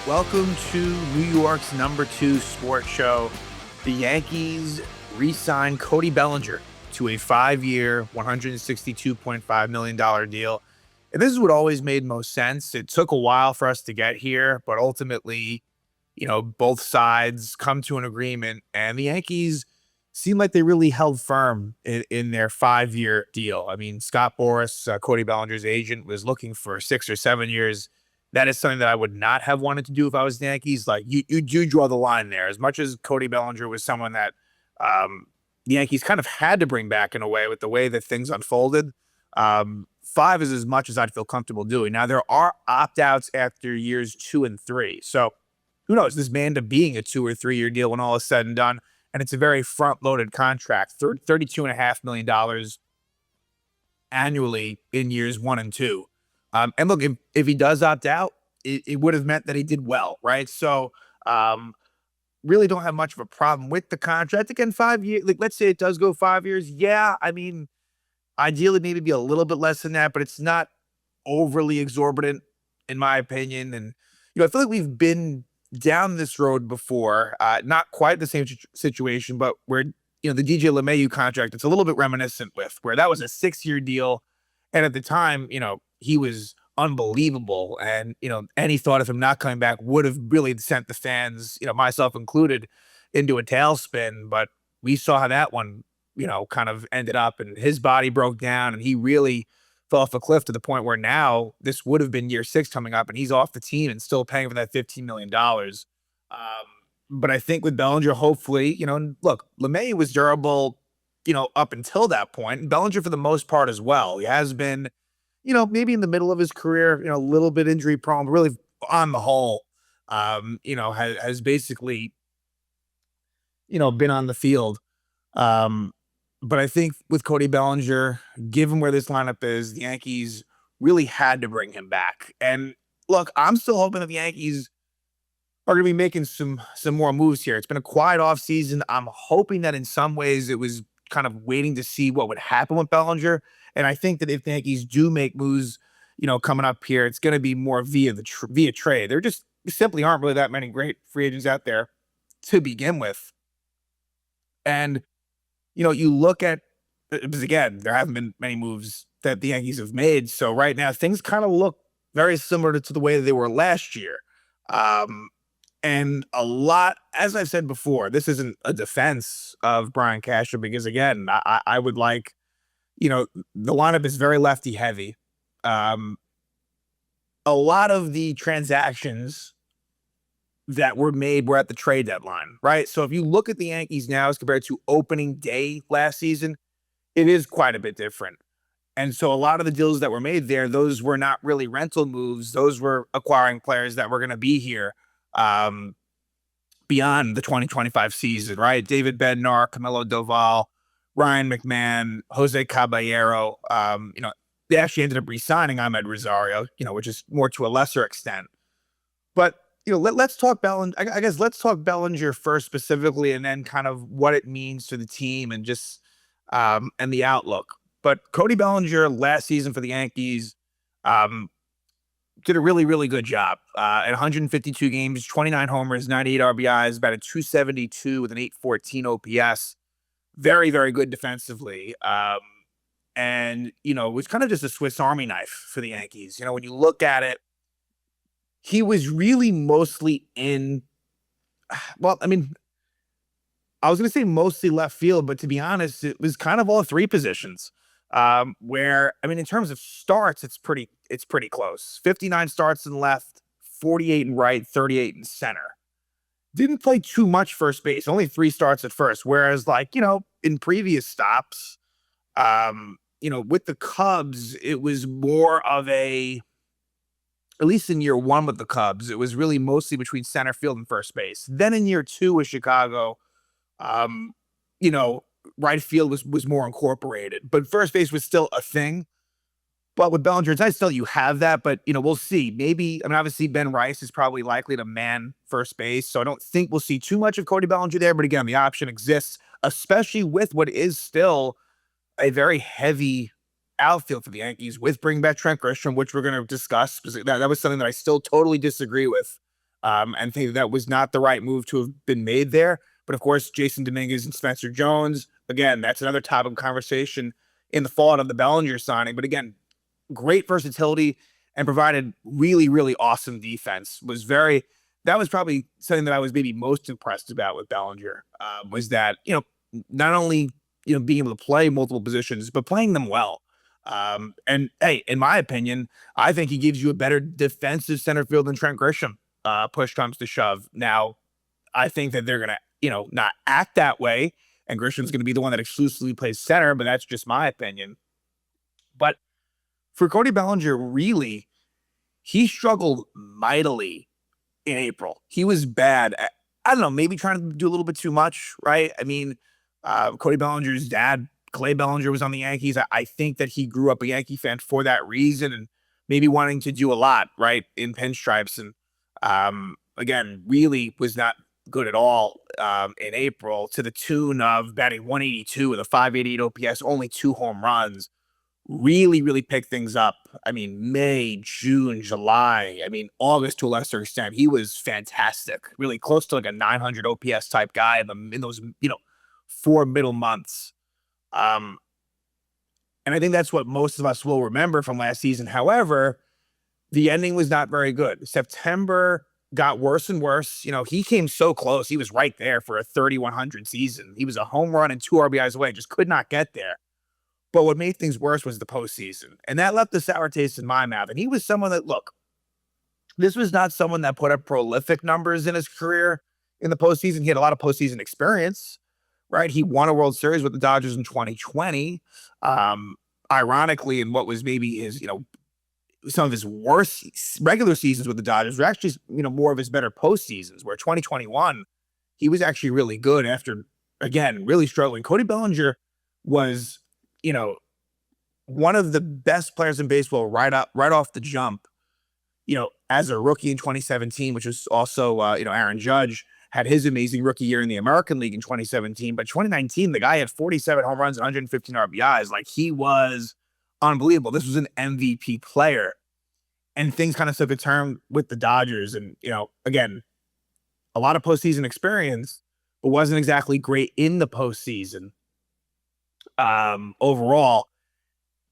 Welcome to New York's #2 sports show. The Yankees re-signed Cody Bellinger to a 5-year, $162.5 million deal. And this is what always made most sense. It took a while for us to get here, but ultimately, both sides come to an agreement, and the Yankees seem like they really held firm in their 5-year deal. I mean, Scott Boras, Cody Bellinger's agent, was looking for 6 or 7 years. That is something that I would not have wanted to do if I was the Yankees. Like you do draw the line there. As much as Cody Bellinger was someone that um, the Yankees kind of had to bring back in a way with the way that things unfolded. 5 is as much as I'd feel comfortable doing. Now there are opt outs after years 2 and 3, so who knows? This may end up being a 2 or 3 year deal when all is said and done, and it's a very front loaded contract, $32.5 million annually in years 1 and 2. And look, if he does opt out, it would have meant that he did well, right? So, really don't have much of a problem with the contract. Again, 5 years, like let's say it does go 5 years. Yeah, I mean, ideally maybe be a little bit less than that, but it's not overly exorbitant in my opinion. And I feel like we've been down this road before, not quite the same situation, but where the DJ LeMahieu contract, it's a little bit reminiscent with where that was a 6-year deal, and at the time, he was unbelievable, and any thought of him not coming back would have really sent the fans, myself included, into a tailspin. But we saw how that one, kind of ended up, and his body broke down, and he really fell off a cliff to the point where now this would have been year 6 coming up, and he's off the team and still paying for that $15 million. But I think with Bellinger, hopefully, look, LeMay was durable, up until that point. And Bellinger, for the most part, as well. He has been, maybe in the middle of his career, a little bit injury prone, but really on the whole, has basically, been on the field. But I think with Cody Bellinger, given where this lineup is, the Yankees really had to bring him back. And look, I'm still hoping that the Yankees are going to be making some more moves here. It's been a quiet offseason. I'm hoping that in some ways it was kind of waiting to see what would happen with Bellinger. And I think that if the Yankees do make moves, coming up here, it's going to be more via trade. There just simply aren't really that many great free agents out there to begin with. And you look at, because again, there haven't been many moves that the Yankees have made. So right now, things kind of look very similar to the way they were last year. And a lot, as I've said before, this isn't a defense of Brian Cashel, because again, I would like, the lineup is very lefty heavy. A lot of the transactions that were made were at the trade deadline, right? So if you look at the Yankees now as compared to opening day last season, it is quite a bit different. And so a lot of the deals that were made there, those were not really rental moves. Those were acquiring players that were going to be here beyond the 2025 season, right? David Bednar, Camilo Doval, Ryan McMahon, Jose Caballero. They actually ended up re-signing Ahmed Rosario, which is more to a lesser extent. But let's talk Bellinger. I guess let's talk Bellinger first specifically, and then kind of what it means to the team and just and the outlook. But Cody Bellinger last season for the Yankees did a really, really good job. At 152 games, 29 homers, 98 RBIs, about a 272 with an 814 OPS. Very, very good defensively. And, it was kind of just a Swiss Army knife for the Yankees. When you look at it, he was really mostly well, I mean, I was going to say mostly left field, but to be honest, it was kind of all 3 positions. Where, I mean, in terms of starts, it's pretty close. 59 starts in left, 48 in right, 38 in center. Didn't play too much first base, only 3 starts at first. Whereas, like, in previous stops, with the Cubs, it was more of at least in year 1 with the Cubs, it was really mostly between center field and first base. Then in year 2 with Chicago, right field was more incorporated, but first base was still a thing. But with Bellinger, it's nice still you have that, but we'll see. Maybe, I mean, obviously Ben Rice is probably likely to man first base, so I don't think we'll see too much of Cody Bellinger there. But again, the option exists, especially with what is still a very heavy outfield for the Yankees with bringing back Trent Grisham, which we're going to discuss. That was something that I still totally disagree with. and think that was not the right move to have been made there. But of course, Jason Dominguez and Spencer Jones, again, that's another topic of conversation in the fallout of the Bellinger signing. But again, great versatility and provided really, really awesome defense. That was probably something that I was maybe most impressed about with Bellinger, was that, not only, being able to play multiple positions, but playing them well. And hey, in my opinion, I think he gives you a better defensive center field than Trent Grisham, push comes to shove. Now, I think that they're going to, not act that way. And Grisham's going to be the one that exclusively plays center, but that's just my opinion. But for Cody Bellinger, really, he struggled mightily in April. He was bad. I don't know, maybe trying to do a little bit too much, right? I mean, Cody Bellinger's dad, Clay Bellinger, was on the Yankees. I think that he grew up a Yankee fan for that reason and maybe wanting to do a lot, right, in pinstripes. And again, really was not good at all in April, to the tune of batting 182 with a 588 OPS, only 2 home runs. Really, really picked things up. I mean, May, June, July. I mean, August to a lesser extent. He was fantastic. Really close to like a 900 OPS type guy in those 4 middle months. And I think that's what most of us will remember from last season. However, the ending was not very good. September got worse and worse. He came so close. He was right there for a 3,100 season. He was a home run and 2 RBIs away. Just could not get there. But what made things worse was the postseason. And that left a sour taste in my mouth. And he was someone that, look, this was not someone that put up prolific numbers in his career in the postseason. He had a lot of postseason experience, right? He won a World Series with the Dodgers in 2020. Ironically, in what was maybe his, some of his worst regular seasons with the Dodgers were actually, more of his better postseasons, where 2021, he was actually really good after, again, really struggling. Cody Bellinger was, one of the best players in baseball right off the jump, as a rookie in 2017, which was also, Aaron Judge had his amazing rookie year in the American League in 2017. But 2019, the guy had 47 home runs and 115 RBIs. Like, he was unbelievable. This was an MVP player. And things kind of took a turn with the Dodgers. And, again, a lot of postseason experience, but wasn't exactly great in the postseason overall.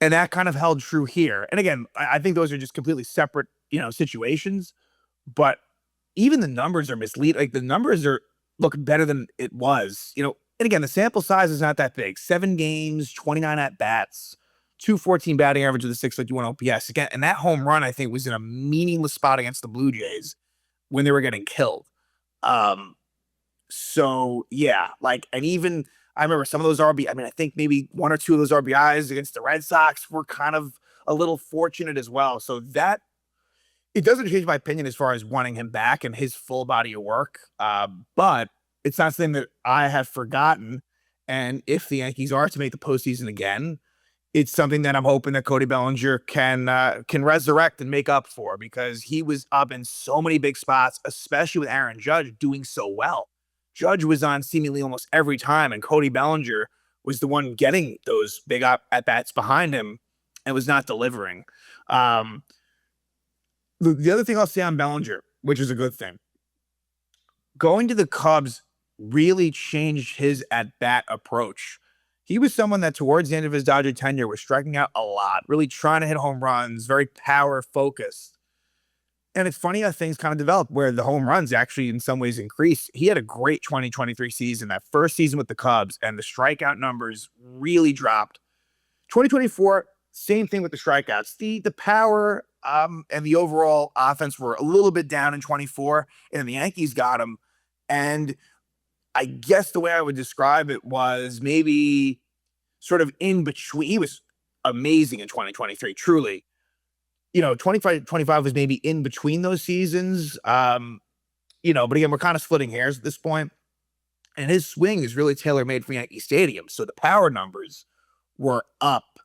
And that kind of held true here. And again, I think those are just completely separate, situations. But even the numbers are misleading. Like, the numbers look better than it was, and again, the sample size is not that big. 7 games, 29 at bats, 214 batting average with a 651 OPS. Again, and that home run, I think, was in a meaningless spot against the Blue Jays when they were getting killed. So yeah, and even I remember some of those RBI. I mean, I think maybe 1 or 2 of those RBIs against the Red Sox were kind of a little fortunate as well. So that, it doesn't change my opinion as far as wanting him back and his full body of work. But it's not something that I have forgotten. And if the Yankees are to make the postseason again, it's something that I'm hoping that Cody Bellinger can resurrect and make up for, because he was up in so many big spots, especially with Aaron Judge doing so well. Judge was on seemingly almost every time, and Cody Bellinger was the one getting those big at-bats behind him and was not delivering. The other thing I'll say on Bellinger, which is a good thing, going to the Cubs really changed his at-bat approach. He was someone that towards the end of his Dodger tenure was striking out a lot, really trying to hit home runs, very power-focused. And it's funny how things kind of developed, where the home runs actually in some ways increased. He had a great 2023 season, that first season with the Cubs, and the strikeout numbers really dropped. 2024, same thing with the strikeouts. The power and the overall offense were a little bit down in 24, and the Yankees got him. And I guess the way I would describe it was maybe sort of in between. He was amazing in 2023, truly. 25 was maybe in between those seasons. But again, we're kind of splitting hairs at this point. And his swing is really tailor-made for Yankee Stadium. So the power numbers were up,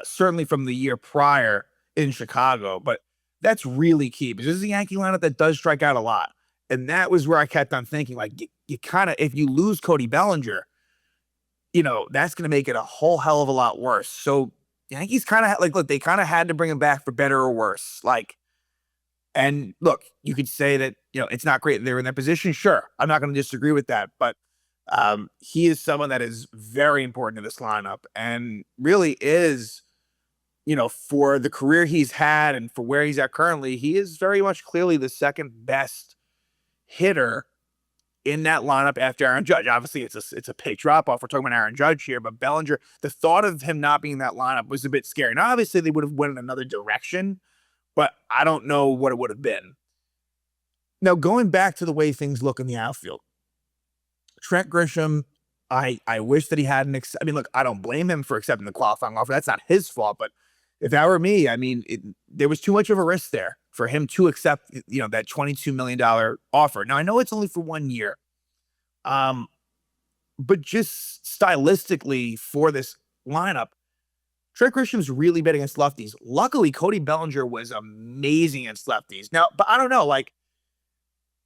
certainly from the year prior in Chicago. But that's really key, because this is a Yankee lineup that does strike out a lot. And that was where I kept on thinking, you kind of, if you lose Cody Bellinger, that's going to make it a whole hell of a lot worse. So Yankees kind of look, they kind of had to bring him back for better or worse. And look, you could say that, it's not great they're in that position. Sure. I'm not going to disagree with that. But he is someone that is very important to this lineup and really is, for the career he's had and for where he's at currently, he is very much clearly the second best hitter in that lineup after Aaron Judge. Obviously, it's a big drop off. We're talking about Aaron Judge here, but Bellinger, the thought of him not being in that lineup was a bit scary. Now, obviously, they would have went in another direction, but I don't know what it would have been. Now, going back to the way things look in the outfield, Trent Grisham, I wish that he had I mean, look, I don't blame him for accepting the qualifying offer. That's not his fault. But if that were me, I mean, there was too much of a risk there for him to accept, that $22 million offer. Now, I know it's only for 1 year. But just stylistically for this lineup, Trent Grisham's really bad against lefties. Luckily, Cody Bellinger was amazing against lefties. Now, but I don't know, like,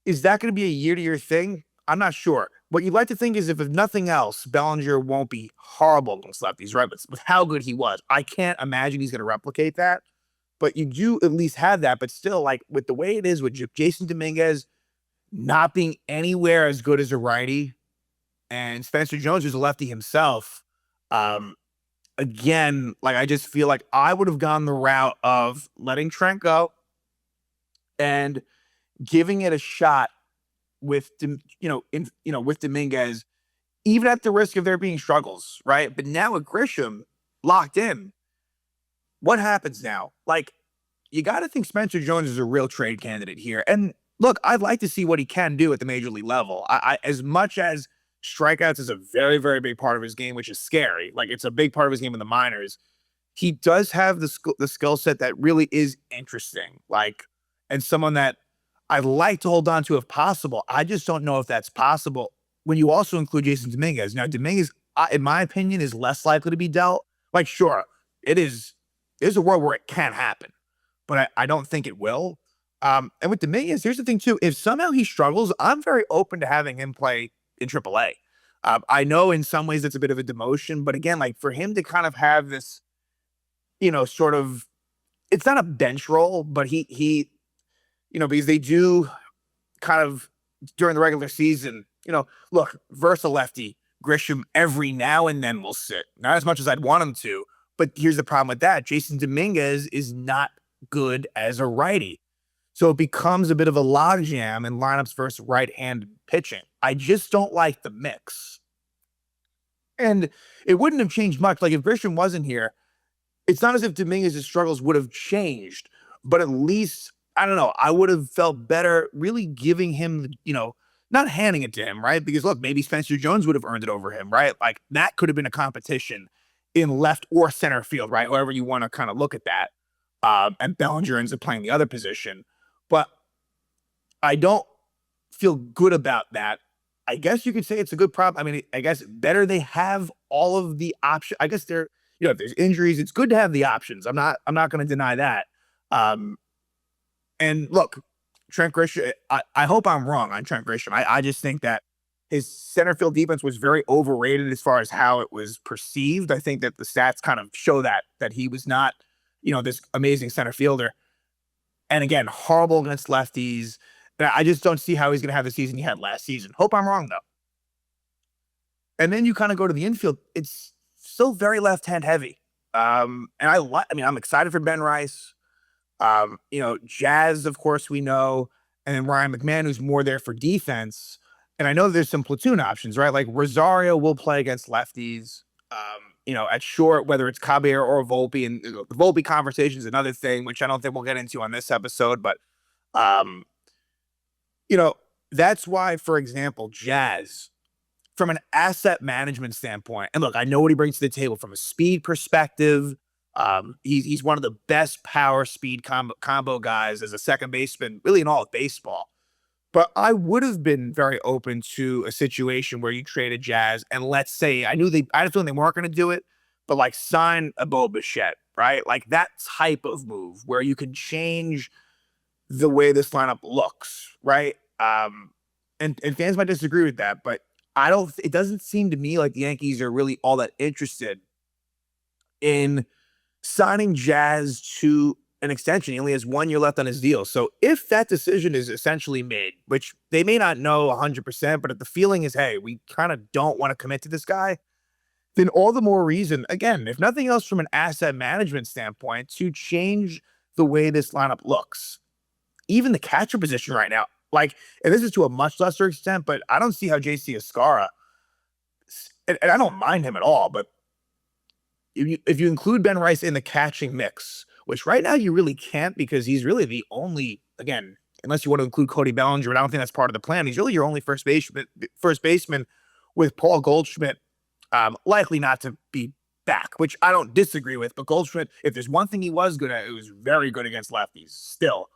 is that going to be a year-to-year thing? I'm not sure. What you'd like to think is if nothing else, Bellinger won't be horrible against lefties, right? But with how good he was, I can't imagine he's going to replicate that. But you do at least have that. But still, like, with the way it is with Jason Dominguez not being anywhere as good as a righty, and Spencer Jones, who's a lefty himself, again, like, I just feel like I would have gone the route of letting Trent go and giving it a shot with, with Dominguez, even at the risk of there being struggles, right? But now with Grisham locked in, what happens now? Like, you got to think Spencer Jones is a real trade candidate here. And look, I'd like to see what he can do at the major league level. As much as strikeouts is a very, very big part of his game, which is scary. Like, it's a big part of his game in the minors. He does have the skill set that really is interesting. Like, and someone that I'd like to hold on to if possible. I just don't know if that's possible when you also include Jason Dominguez. Now, Dominguez, in my opinion, is less likely to be dealt. Like, sure, it is. There's a world where it can happen, but I don't think it will. And with Dominguez, here's the thing too. If somehow he struggles, I'm very open to having him play in AAA. I know in some ways it's a bit of a demotion, but again, like, for him to kind of have this, sort of, it's not a bench role, but he, because they do kind of during the regular season, look, versus a lefty, Grisham every now and then will sit. Not as much as I'd want him to, but here's the problem with that. Jason Dominguez is not good as a righty. So it becomes a bit of a logjam in lineups versus right-handed pitching. I just don't like the mix. And it wouldn't have changed much. Like, if Grisham wasn't here, it's not as if Dominguez's struggles would have changed, but at least, I don't know, I would have felt better really giving him, not handing it to him, right? Because look, maybe Spencer Jones would have earned it over him, right? Like, that could have been a competition in left or center field, right? However you want to kind of look at that. And Bellinger ends up playing the other position. But I don't feel good about that. I guess you could say it's a good problem. I mean, I guess better they have all of the options. I guess they're, if there's injuries, it's good to have the options. I'm not going to deny that. And look, Trent Grisham, I hope I'm wrong on Trent Grisham. I just think that his center field defense was very overrated as far as how it was perceived. I think that the stats kind of show that he was not, this amazing center fielder. And again, horrible against lefties. And I just don't see how he's going to have the season he had last season. Hope I'm wrong, though. And then you kind of go to the infield. It's still very left-hand heavy. And I'm excited for Ben Rice. Jazz, of course, we know. And then Ryan McMahon, who's more there for defense. And I know there's some platoon options, right? Like, Rosario will play against lefties. At short, whether it's Caballero or Volpe, and the Volpe conversation is another thing, which I don't think we'll get into on this episode, but, that's why, for example, Jazz, from an asset management standpoint, and look, I know what he brings to the table from a speed perspective. He's one of the best power speed combo guys as a second baseman, really in all of baseball. But I would have been very open to a situation where you traded Jazz and, let's say, I had a feeling they weren't going to do it, but like sign a Bo Bichette, right? Like that type of move where you can change the way this lineup looks, right? And fans might disagree with that, but it doesn't seem to me like the Yankees are really all that interested in signing Jazz to an extension. He only has 1 year left on his deal. So if that decision is essentially made, which they may not know 100%, but if the feeling is, hey, we kind of don't want to commit to this guy, then all the more reason, again, if nothing else from an asset management standpoint, to change the way this lineup looks. Even the catcher position right now, like, and this is to a much lesser extent, but I don't see how JC Escara, and I don't mind him at all, but if you include Ben Rice in the catching mix, which right now you really can't because he's really the only, again, unless you want to include Cody Bellinger, but I don't think that's part of the plan. He's really your only first baseman with Paul Goldschmidt likely not to be back, which I don't disagree with. But Goldschmidt, if there's one thing he was good at, it was very good against lefties still,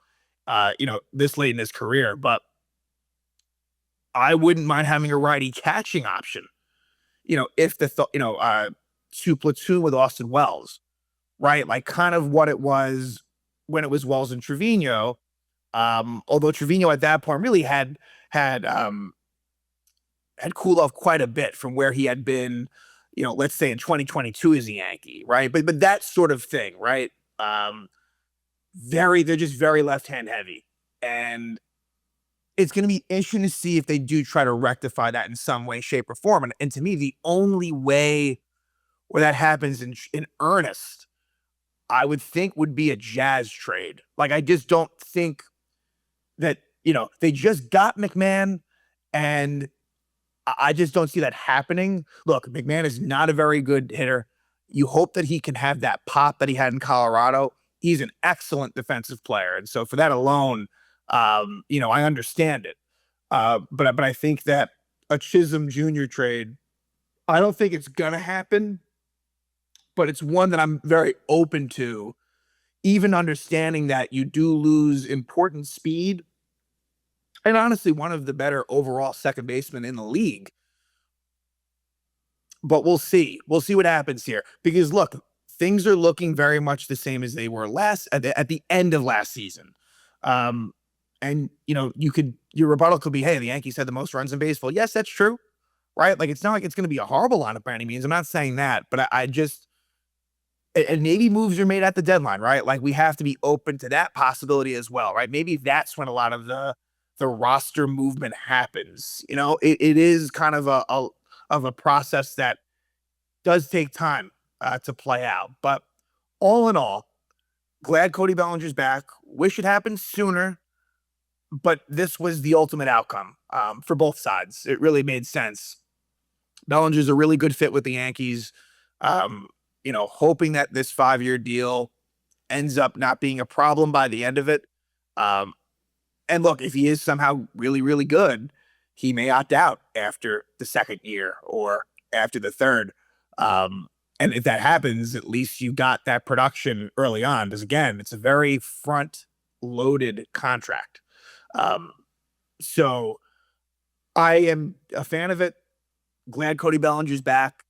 this late in his career. But I wouldn't mind having a righty catching option, if to platoon with Austin Wells, right? Like kind of what it was when it was Wells and Trevino. Although Trevino at that point really had cooled off quite a bit from where he had been, let's say in 2022 as a Yankee, right? But that sort of thing, right? They're just very left-hand heavy. And it's going to be interesting to see if they do try to rectify that in some way, shape, or form. And to me, the only way where that happens in earnest, I would think would be a Jazz trade. Like, I just don't think that, they just got McMahon, and I just don't see that happening. Look, McMahon is not a very good hitter. You hope that he can have that pop that he had in Colorado. He's an excellent defensive player. And so for that alone, I understand it. But I think that a Chisholm Jr. trade, I don't think it's going to happen, but it's one that I'm very open to, even understanding that you do lose important speed and honestly one of the better overall second basemen in the league. But we'll see. We'll see what happens here. Because look, things are looking very much the same as they were at the end of last season. And your rebuttal could be, hey, the Yankees had the most runs in baseball. Yes, that's true. Right? Like, it's not like it's going to be a horrible lineup by any means. I'm not saying that, but I just, and maybe moves are made at the deadline, right? Like, we have to be open to that possibility as well, right? Maybe that's when a lot of the roster movement happens. It is kind of a process that does take time to play out. But all in all, glad Cody Bellinger's back. Wish it happened sooner, but this was the ultimate outcome for both sides. It really made sense. Bellinger's a really good fit with the Yankees. Hoping that this 5-year deal ends up not being a problem by the end of it. And look, if he is somehow really, really good, he may opt out after the second year or after the third. And if that happens, at least you got that production early on. Because again, it's a very front-loaded contract. So I am a fan of it. Glad Cody Bellinger's back.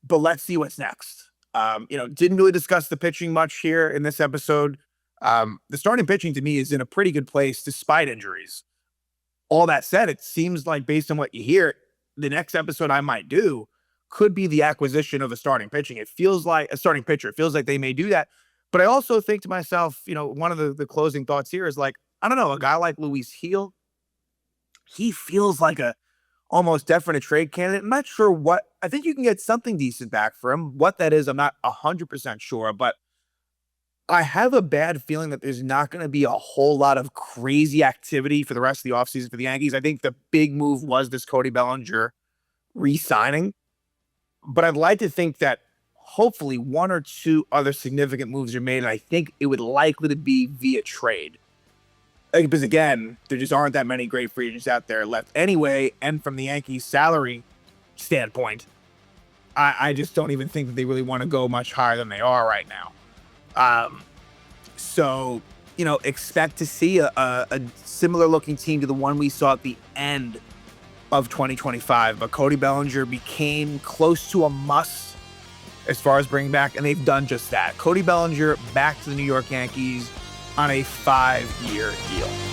But let's see what's next. Didn't really discuss the pitching much here in this episode. The starting pitching to me is in a pretty good place despite injuries. All that said, it seems like based on what you hear, the next episode I might do could be the acquisition of a starting pitching. It feels like a starting pitcher. It feels like they may do that. But I also think to myself, one of the closing thoughts here is like, I don't know, a guy like Luis Gil, he feels like a almost definite trade candidate. I'm not sure I think you can get something decent back for him. What that is, I'm not 100% sure, but I have a bad feeling that there's not going to be a whole lot of crazy activity for the rest of the offseason for the Yankees. I think the big move was this Cody Bellinger re-signing, but I'd like to think that hopefully one or two other significant moves are made, and I think it would likely to be via trade. Because again, there just aren't that many great free agents out there left anyway, and from the Yankees' salary standpoint, I just don't even think that they really want to go much higher than they are right now. So, expect to see a similar looking team to the one we saw at the end of 2025. But Cody Bellinger became close to a must as far as bringing back, and they've done just that. Cody Bellinger back to the New York Yankees on a 5-year deal.